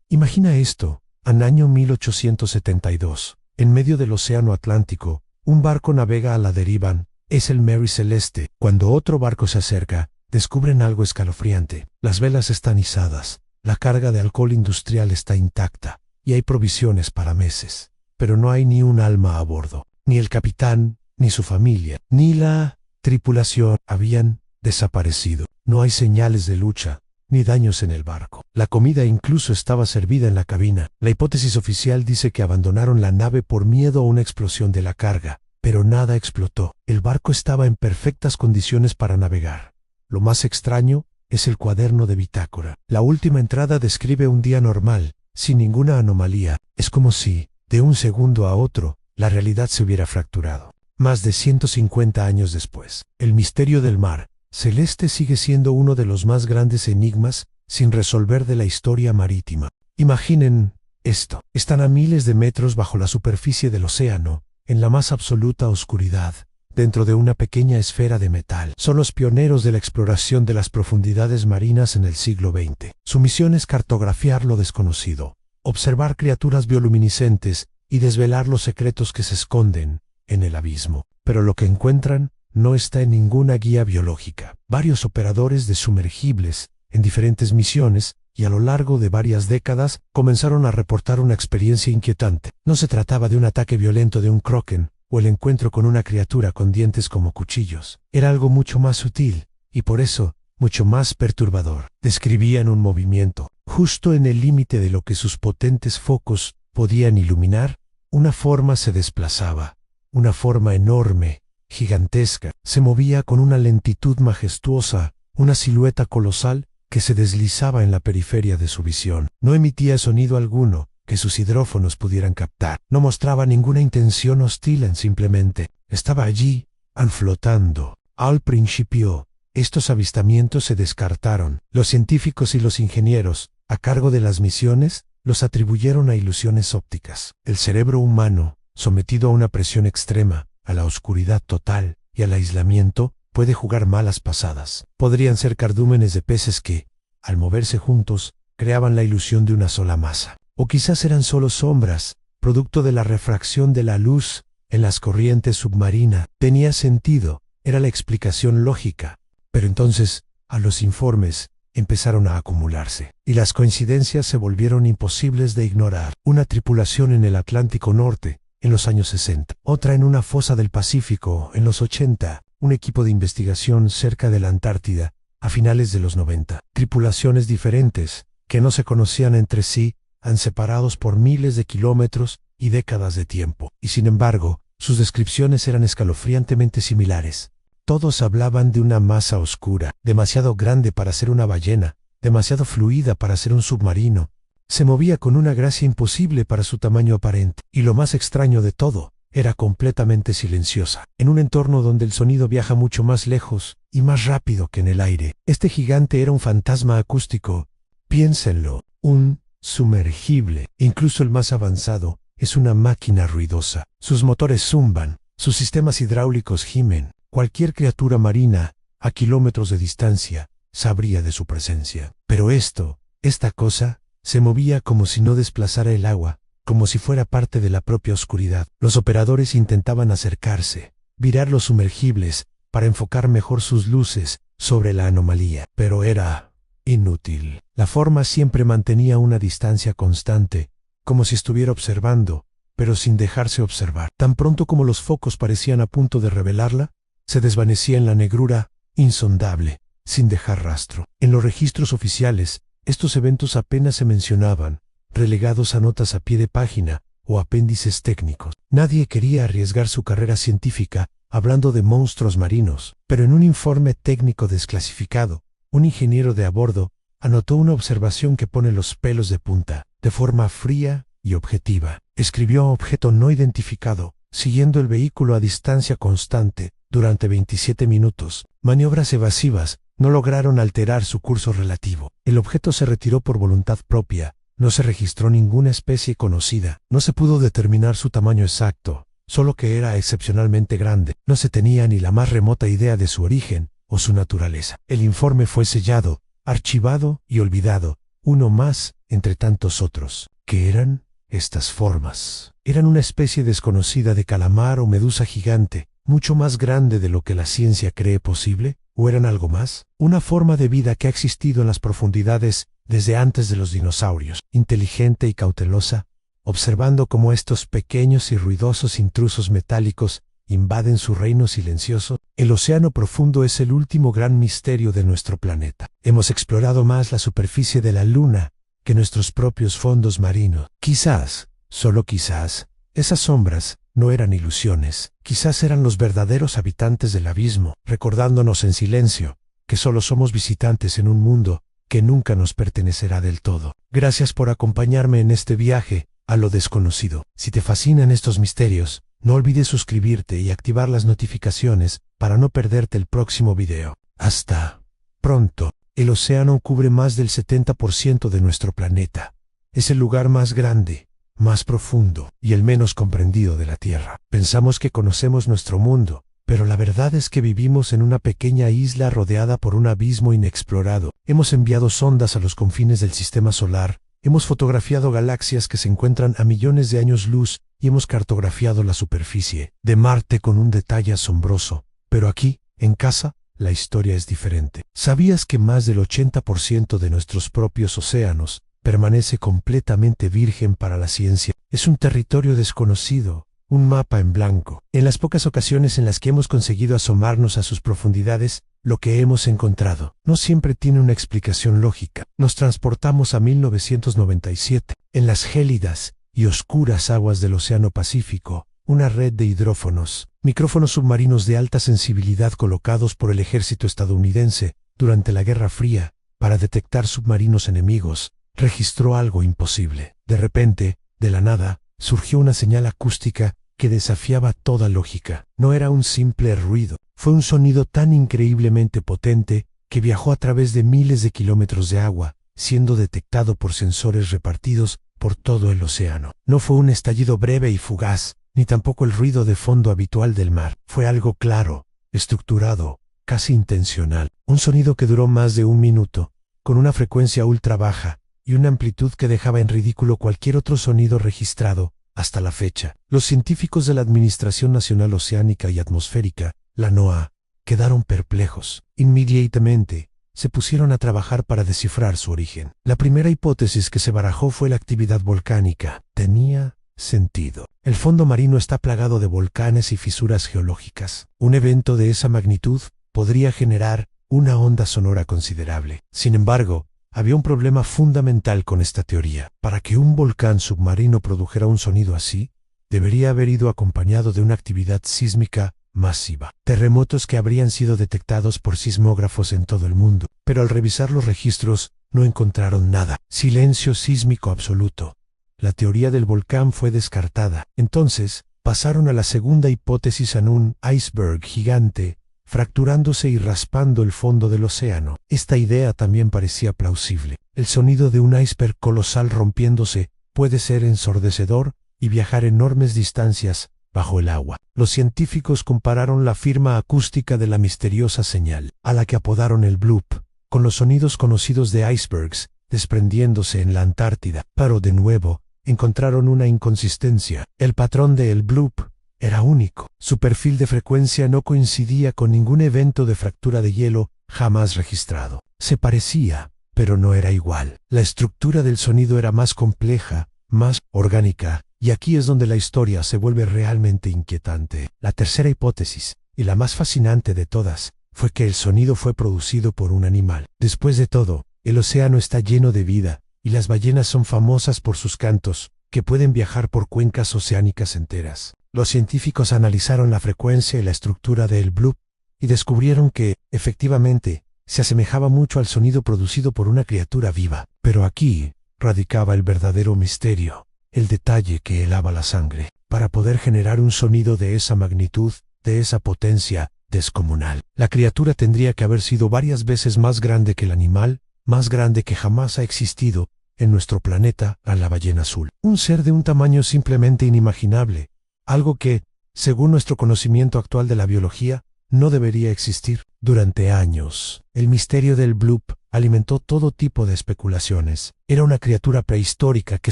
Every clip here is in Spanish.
Imagina esto, en año 1872, en medio del océano Atlántico, un barco navega a la deriva, es el Mary Celeste. Cuando otro barco se acerca, descubren algo escalofriante. Las velas están izadas, la carga de alcohol industrial está intacta, y hay provisiones para meses. Pero no hay ni un alma a bordo. Ni el capitán, ni su familia, ni la tripulación habían desaparecido. No hay señales de lucha, ni daños en el barco. La comida incluso estaba servida en la cabina. La hipótesis oficial dice que abandonaron la nave por miedo a una explosión de la carga, pero nada explotó. El barco estaba en perfectas condiciones para navegar. Lo más extraño es el cuaderno de bitácora. La última entrada describe un día normal, sin ninguna anomalía. Es como si, de un segundo a otro, la realidad se hubiera fracturado. Más de 150 años después, el misterio del mar Celeste sigue siendo uno de los más grandes enigmas sin resolver de la historia marítima. Imaginen esto. Están a miles de metros bajo la superficie del océano, en la más absoluta oscuridad, dentro de una pequeña esfera de metal. Son los pioneros de la exploración de las profundidades marinas en el siglo XX. Su misión es cartografiar lo desconocido, observar criaturas bioluminiscentes y desvelar los secretos que se esconden en el abismo. Pero lo que encuentran no está en ninguna guía biológica. Varios operadores de sumergibles, en diferentes misiones, y a lo largo de varias décadas, comenzaron a reportar una experiencia inquietante. No se trataba de un ataque violento de un kraken, o el encuentro con una criatura con dientes como cuchillos. Era algo mucho más sutil, y por eso, mucho más perturbador. Describían un movimiento, justo en el límite de lo que sus potentes focos podían iluminar. Una forma se desplazaba, una forma enorme, gigantesca, se movía con una lentitud majestuosa, una silueta colosal que se deslizaba en la periferia de su visión. No emitía sonido alguno que sus hidrófonos pudieran captar. No mostraba ninguna intención hostil, simplemente estaba allí, flotando. Al principio, estos avistamientos se descartaron. Los científicos y los ingenieros, a cargo de las misiones, los atribuyeron a ilusiones ópticas. El cerebro humano, sometido a una presión extrema, a la oscuridad total y al aislamiento, puede jugar malas pasadas. Podrían ser cardúmenes de peces que, al moverse juntos, creaban la ilusión de una sola masa. O quizás eran solo sombras, producto de la refracción de la luz en las corrientes submarinas. Tenía sentido, era la explicación lógica. Pero entonces, a los informes empezaron a acumularse, y las coincidencias se volvieron imposibles de ignorar. Una tripulación en el Atlántico Norte, en los años 60. Otra en una fosa del Pacífico, en los 80. Un equipo de investigación cerca de la Antártida, a finales de los 90. Tripulaciones diferentes, que no se conocían entre sí, separados por miles de kilómetros y décadas de tiempo. Y sin embargo, sus descripciones eran escalofriantemente similares. Todos hablaban de una masa oscura, demasiado grande para ser una ballena, demasiado fluida para ser un submarino. Se movía con una gracia imposible para su tamaño aparente. Y lo más extraño de todo, era completamente silenciosa, en un entorno donde el sonido viaja mucho más lejos y más rápido que en el aire. Este gigante era un fantasma acústico. Piénsenlo, un sumergible, incluso el más avanzado, es una máquina ruidosa. Sus motores zumban, sus sistemas hidráulicos gimen. Cualquier criatura marina, a kilómetros de distancia, sabría de su presencia. Pero esta cosa, se movía como si no desplazara el agua, como si fuera parte de la propia oscuridad. Los operadores intentaban acercarse, virar los sumergibles, para enfocar mejor sus luces sobre la anomalía. Pero era inútil. La forma siempre mantenía una distancia constante, como si estuviera observando, pero sin dejarse observar. Tan pronto como los focos parecían a punto de revelarla, se desvanecía en la negrura, insondable, sin dejar rastro. En los registros oficiales, estos eventos apenas se mencionaban, relegados a notas a pie de página o apéndices técnicos. Nadie quería arriesgar su carrera científica hablando de monstruos marinos, pero en un informe técnico desclasificado, un ingeniero de a bordo anotó una observación que pone los pelos de punta. De forma fría y objetiva, escribió objeto no identificado, siguiendo el vehículo a distancia constante durante 27 minutos. Maniobras evasivas no lograron alterar su curso relativo. El objeto se retiró por voluntad propia. No se registró ninguna especie conocida. No se pudo determinar su tamaño exacto, solo que era excepcionalmente grande. No se tenía ni la más remota idea de su origen o su naturaleza. El informe fue sellado, archivado y olvidado. Uno más entre tantos otros. ¿Qué eran estas formas? Eran una especie desconocida de calamar o medusa gigante, mucho más grande de lo que la ciencia cree posible, ¿o eran algo más? Una forma de vida que ha existido en las profundidades desde antes de los dinosaurios, inteligente y cautelosa, observando cómo estos pequeños y ruidosos intrusos metálicos invaden su reino silencioso. El océano profundo es el último gran misterio de nuestro planeta. Hemos explorado más la superficie de la Luna que nuestros propios fondos marinos. Quizás, solo quizás, esas sombras no eran ilusiones. Quizás eran los verdaderos habitantes del abismo, recordándonos en silencio que solo somos visitantes en un mundo que nunca nos pertenecerá del todo. Gracias por acompañarme en este viaje a lo desconocido. Si te fascinan estos misterios, no olvides suscribirte y activar las notificaciones para no perderte el próximo video. Hasta pronto. El océano cubre más del 70% de nuestro planeta. Es el lugar más grande, más profundo y el menos comprendido de la Tierra. Pensamos que conocemos nuestro mundo, pero la verdad es que vivimos en una pequeña isla rodeada por un abismo inexplorado. Hemos enviado sondas a los confines del sistema solar, hemos fotografiado galaxias que se encuentran a millones de años luz y hemos cartografiado la superficie de Marte con un detalle asombroso. Pero aquí, en casa, la historia es diferente. ¿Sabías que más del 80% de nuestros propios océanos permanece completamente virgen para la ciencia? Es un territorio desconocido, un mapa en blanco. En las pocas ocasiones en las que hemos conseguido asomarnos a sus profundidades, lo que hemos encontrado no siempre tiene una explicación lógica. Nos transportamos a 1997, en las gélidas y oscuras aguas del Océano Pacífico, una red de hidrófonos, micrófonos submarinos de alta sensibilidad colocados por el ejército estadounidense durante la Guerra Fría para detectar submarinos enemigos, registró algo imposible. De repente, de la nada, surgió una señal acústica que desafiaba toda lógica. No era un simple ruido, fue un sonido tan increíblemente potente que viajó a través de miles de kilómetros de agua, siendo detectado por sensores repartidos por todo el océano. No fue un estallido breve y fugaz, ni tampoco el ruido de fondo habitual del mar. Fue algo claro, estructurado, casi intencional. Un sonido que duró más de un minuto, con una frecuencia ultra baja y una amplitud que dejaba en ridículo cualquier otro sonido registrado hasta la fecha. Los científicos de la Administración Nacional Oceánica y Atmosférica, la NOAA, quedaron perplejos. Inmediatamente, se pusieron a trabajar para descifrar su origen. La primera hipótesis que se barajó fue la actividad volcánica. Tenía sentido. El fondo marino está plagado de volcanes y fisuras geológicas. Un evento de esa magnitud podría generar una onda sonora considerable. Sin embargo, había un problema fundamental con esta teoría. Para que un volcán submarino produjera un sonido así, debería haber ido acompañado de una actividad sísmica masiva. Terremotos que habrían sido detectados por sismógrafos en todo el mundo. Pero al revisar los registros, no encontraron nada. Silencio sísmico absoluto. La teoría del volcán fue descartada. Entonces, pasaron a la segunda hipótesis en un iceberg gigante, fracturándose y raspando el fondo del océano. Esta idea también parecía plausible. El sonido de un iceberg colosal rompiéndose puede ser ensordecedor y viajar enormes distancias bajo el agua. Los científicos compararon la firma acústica de la misteriosa señal, a la que apodaron el bloop, con los sonidos conocidos de icebergs desprendiéndose en la Antártida. Pero de nuevo, encontraron una inconsistencia. El patrón de el bloop era único. Su perfil de frecuencia no coincidía con ningún evento de fractura de hielo jamás registrado. Se parecía, pero no era igual. La estructura del sonido era más compleja, más orgánica, y aquí es donde la historia se vuelve realmente inquietante. La tercera hipótesis, y la más fascinante de todas, fue que el sonido fue producido por un animal. Después de todo, el océano está lleno de vida, y las ballenas son famosas por sus cantos, que pueden viajar por cuencas oceánicas enteras. Los científicos analizaron la frecuencia y la estructura del bloop, y descubrieron que, efectivamente, se asemejaba mucho al sonido producido por una criatura viva. Pero aquí radicaba el verdadero misterio, el detalle que helaba la sangre. Para poder generar un sonido de esa magnitud, de esa potencia descomunal, la criatura tendría que haber sido varias veces más grande que el animal, más grande que jamás ha existido en nuestro planeta, a la ballena azul. Un ser de un tamaño simplemente inimaginable, algo que, según nuestro conocimiento actual de la biología, no debería existir. Durante años, el misterio del bloop alimentó todo tipo de especulaciones. ¿Era una criatura prehistórica que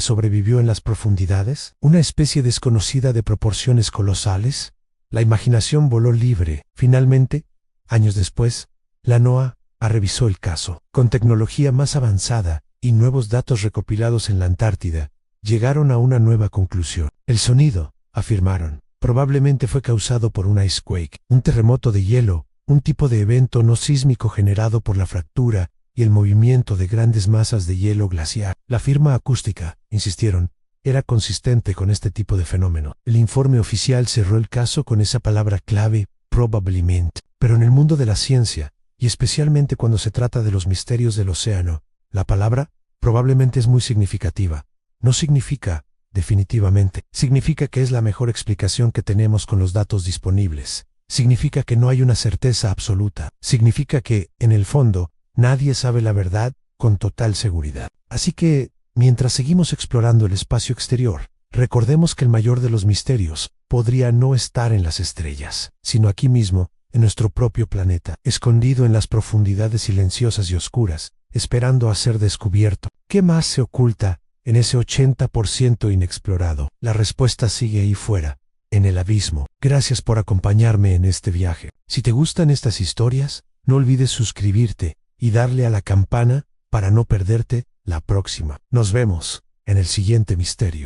sobrevivió en las profundidades? ¿Una especie desconocida de proporciones colosales? La imaginación voló libre. Finalmente, años después, la NOAA revisó el caso. Con tecnología más avanzada y nuevos datos recopilados en la Antártida, llegaron a una nueva conclusión. El sonido, afirmaron, probablemente fue causado por un icequake, un terremoto de hielo, un tipo de evento no sísmico generado por la fractura y el movimiento de grandes masas de hielo glaciar. La firma acústica, insistieron, era consistente con este tipo de fenómeno. El informe oficial cerró el caso con esa palabra clave, probablemente. Pero en el mundo de la ciencia, y especialmente cuando se trata de los misterios del océano, la palabra probablemente es muy significativa. No significa definitivamente. Significa que es la mejor explicación que tenemos con los datos disponibles. Significa que no hay una certeza absoluta. Significa que, en el fondo, nadie sabe la verdad con total seguridad. Así que, mientras seguimos explorando el espacio exterior, recordemos que el mayor de los misterios podría no estar en las estrellas, sino aquí mismo, en nuestro propio planeta, escondido en las profundidades silenciosas y oscuras, esperando a ser descubierto. ¿Qué más se oculta en ese 80% inexplorado? La respuesta sigue ahí fuera, en el abismo. Gracias por acompañarme en este viaje. Si te gustan estas historias, no olvides suscribirte y darle a la campana para no perderte la próxima. Nos vemos en el siguiente misterio.